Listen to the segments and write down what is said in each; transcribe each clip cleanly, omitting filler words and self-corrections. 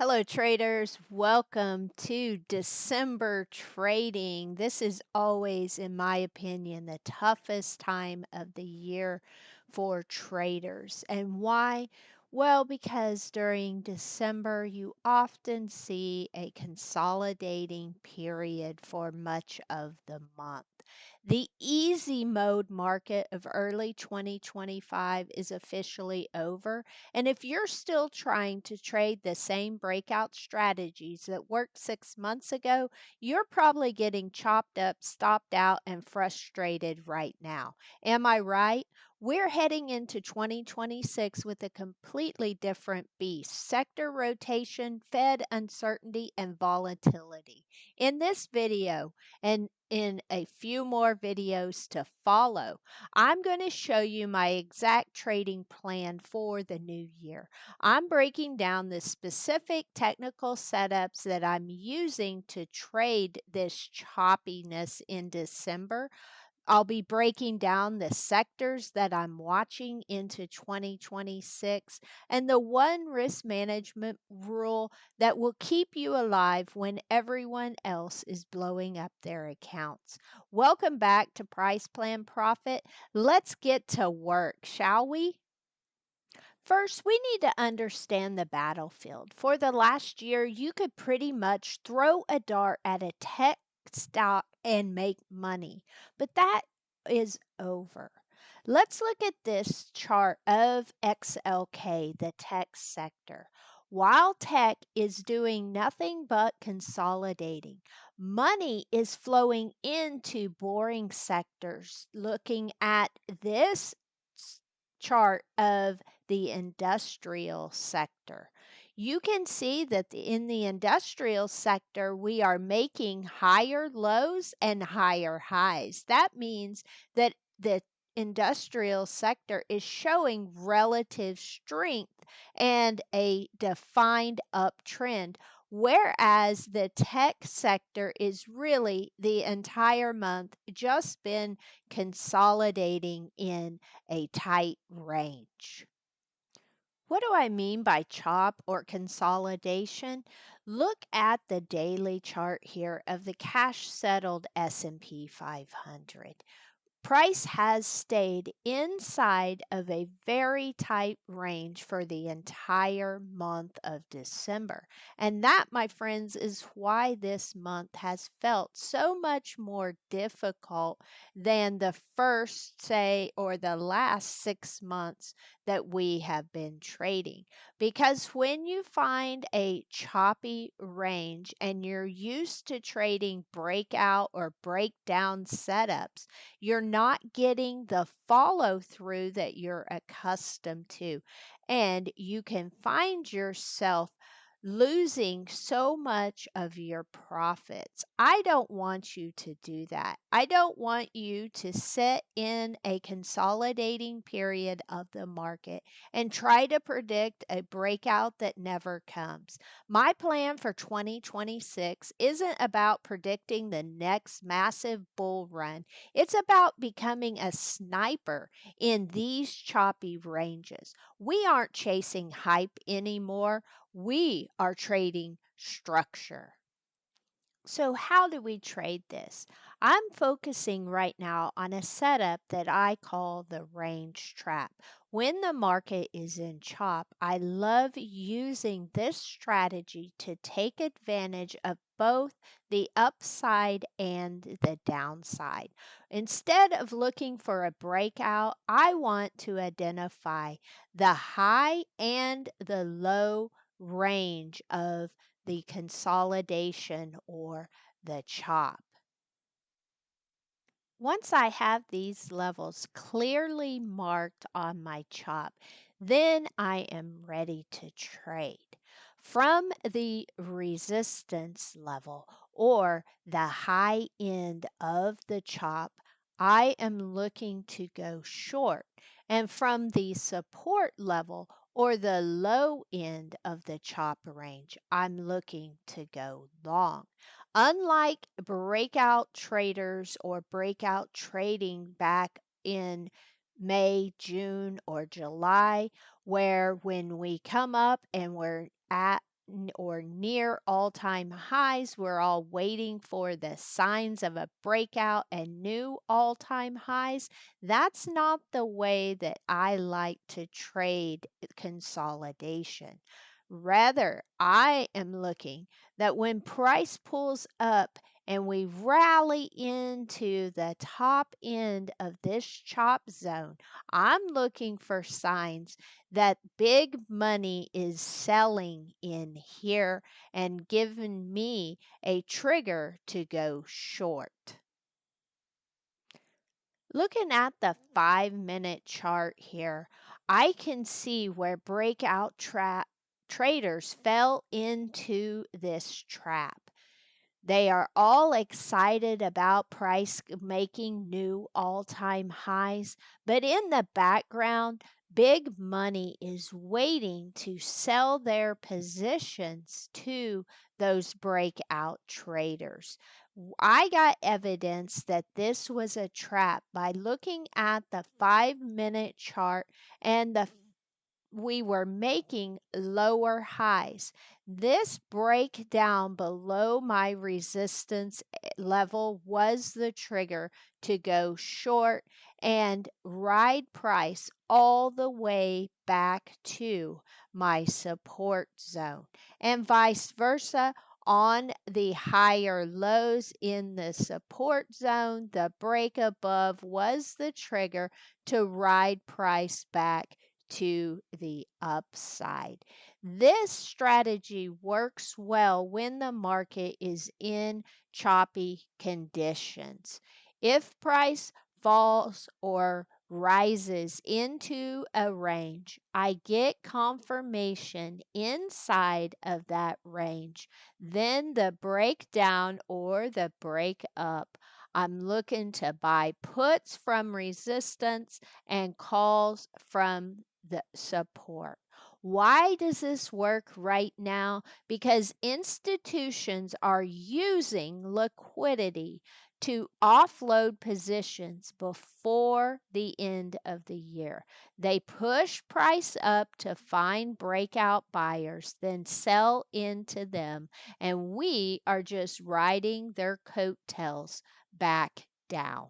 Hello, traders. Welcome to December trading. This is always, in my opinion, the toughest time of the year for traders. And why? Well, because during December, you often see a consolidating period for much of the month. The easy mode market of early 2025 is officially over. And if you're still trying to trade the same breakout strategies that worked 6 months ago, you're probably getting chopped up, stopped out, and frustrated right now. Am I right? We're heading into 2026 with a completely different beast: sector rotation, Fed uncertainty, and volatility. In this video, and in a few more videos to follow, I'm going to show you my exact trading plan for the new year. I'm breaking down the specific technical setups that I'm using to trade this choppiness in December. I'll be breaking down the sectors that I'm watching into 2026 and the one risk management rule that will keep you alive when everyone else is blowing up their accounts. Welcome back to Price Plan Profit. Let's get to work, shall we? First, we need to understand the battlefield. For the last year, you could pretty much throw a dart at a tech stock and make money, but that is over. Let's look at this chart of XLK, the tech sector. While tech is doing nothing but consolidating, money is flowing into boring sectors. Looking at this chart of the industrial sector, you can see that in the industrial sector, we are making higher lows and higher highs. That means that the industrial sector is showing relative strength and a defined uptrend, whereas the tech sector is really the entire month just been consolidating in a tight range. What do I mean by chop or consolidation? Look at the daily chart here of the cash settled S&P 500. Price has stayed inside of a very tight range for the entire month of December. And that, my friends, is why this month has felt so much more difficult than the first, say, or the last 6 months that we have been trading. Because when you find a choppy range and you're used to trading breakout or breakdown setups, you're not getting the follow through that you're accustomed to. And you can find yourself losing so much of your profits. I don't want you to do that. I don't want you to sit in a consolidating period of the market and try to predict a breakout that never comes. My plan for 2026 isn't about predicting the next massive bull run. It's about becoming a sniper in these choppy ranges. We aren't chasing hype anymore. We are trading structure. So, how do we trade this? I'm focusing right now on a setup that I call the range trap. When the market is in chop, I love using this strategy to take advantage of both the upside and the downside. Instead of looking for a breakout, I want to identify the high and the low range of the consolidation or the chop. Once I have these levels clearly marked on my chop, then I am ready to trade. From the resistance level or the high end of the chop, I am looking to go short. And from the support level or the low end of the chop range, I'm looking to go long. Unlike breakout traders or breakout trading back in May, June, or July, where when we come up and we're at or near all time highs. We're all waiting for the signs of a breakout and new all time highs. That's not the way that I like to trade consolidation. Rather, I am looking that when price pulls up and we rally into the top end of this chop zone, I'm looking for signs that big money is selling in here and giving me a trigger to go short. Looking at the 5-minute chart here, I can see where breakout traders fell into this trap. They are all excited about price making new all time highs, but in the background, big money is waiting to sell their positions to those breakout traders. I got evidence that this was a trap by looking at the 5-minute chart and we were making lower highs. This breakdown below my resistance level was the trigger to go short and ride price all the way back to my support zone, and vice versa. On the higher lows in the support zone, the break above was the trigger to ride price back to the upside. This strategy works well when the market is in choppy conditions. If price falls or rises into a range, I get confirmation inside of that range. Then the breakdown or the break up, I'm looking to buy puts from resistance and calls from the support. Why does this work right now? Because institutions are using liquidity to offload positions before the end of the year. They push price up to find breakout buyers, then sell into them, and we are just riding their coattails back down.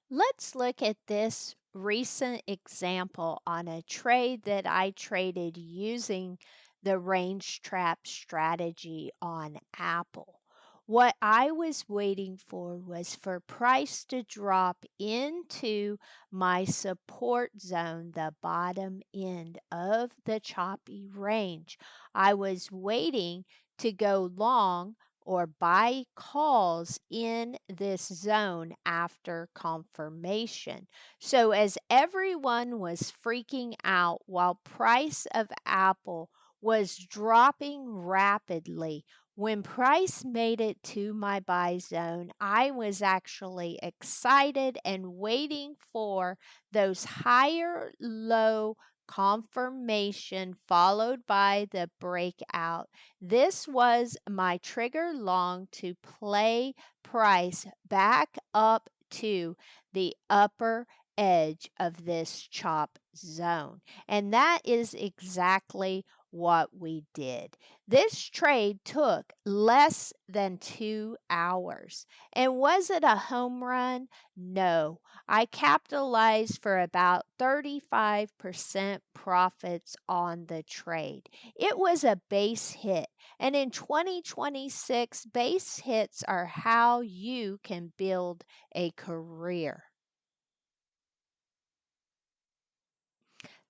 Let's look at this recent example on a trade that I traded using the range trap strategy on Apple. What I was waiting for was for price to drop into my support zone, the bottom end of the choppy range. I was waiting to go long or buy calls in this zone after confirmation. So as everyone was freaking out while price of Apple was dropping rapidly, when price made it to my buy zone, I was actually excited and waiting for those higher low confirmation followed by the breakout. This was my trigger long to play price back up to the upper edge of this chop zone. And that is exactly what we did. This trade took less than 2 hours. And was it a home run? No. I capitalized for about 35% profits on the trade. It was a base hit. And in 2026, base hits are how you can build a career.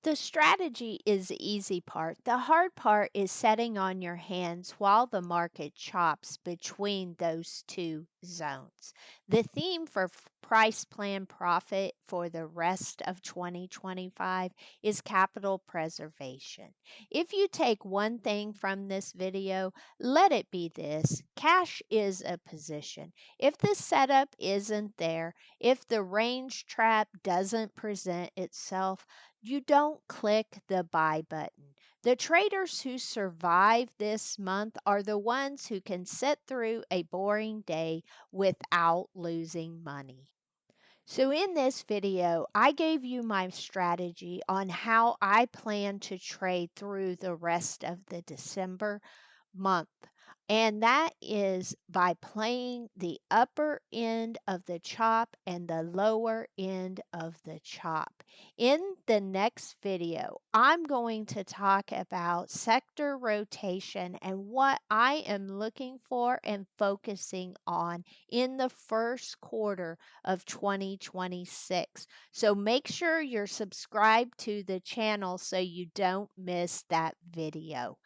The strategy is the easy part. The hard part is setting on your hands while the market chops between those two zones. The theme for price plan profit for the rest of 2025 is capital preservation. If you take one thing from this video, let it be this: cash is a position. If the setup isn't there, if the range trap doesn't present itself, you don't click the buy button. The traders who survive this month are the ones who can sit through a boring day without losing money. So in this video, I gave you my strategy on how I plan to trade through the rest of the December month. And that is by playing the upper end of the chop and the lower end of the chop. In the next video, I'm going to talk about sector rotation and what I am looking for and focusing on in the first quarter of 2026. So make sure you're subscribed to the channel so you don't miss that video.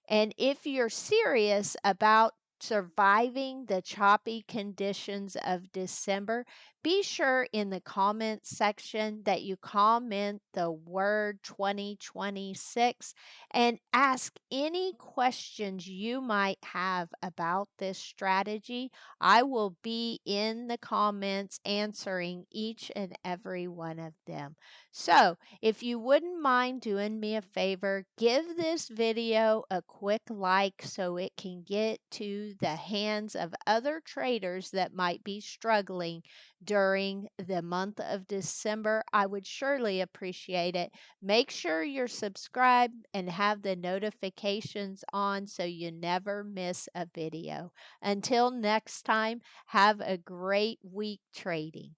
And if you're serious about surviving the choppy conditions of December, be sure in the comments section that you comment the word 2026 and ask any questions you might have about this strategy. I will be in the comments answering each and every one of them. So, if you wouldn't mind doing me a favor, give this video a quick like so it can get to the hands of other traders that might be struggling during the month of December. I would surely appreciate it. Make sure you're subscribed and have the notifications on so you never miss a video. Until next time, have a great week trading.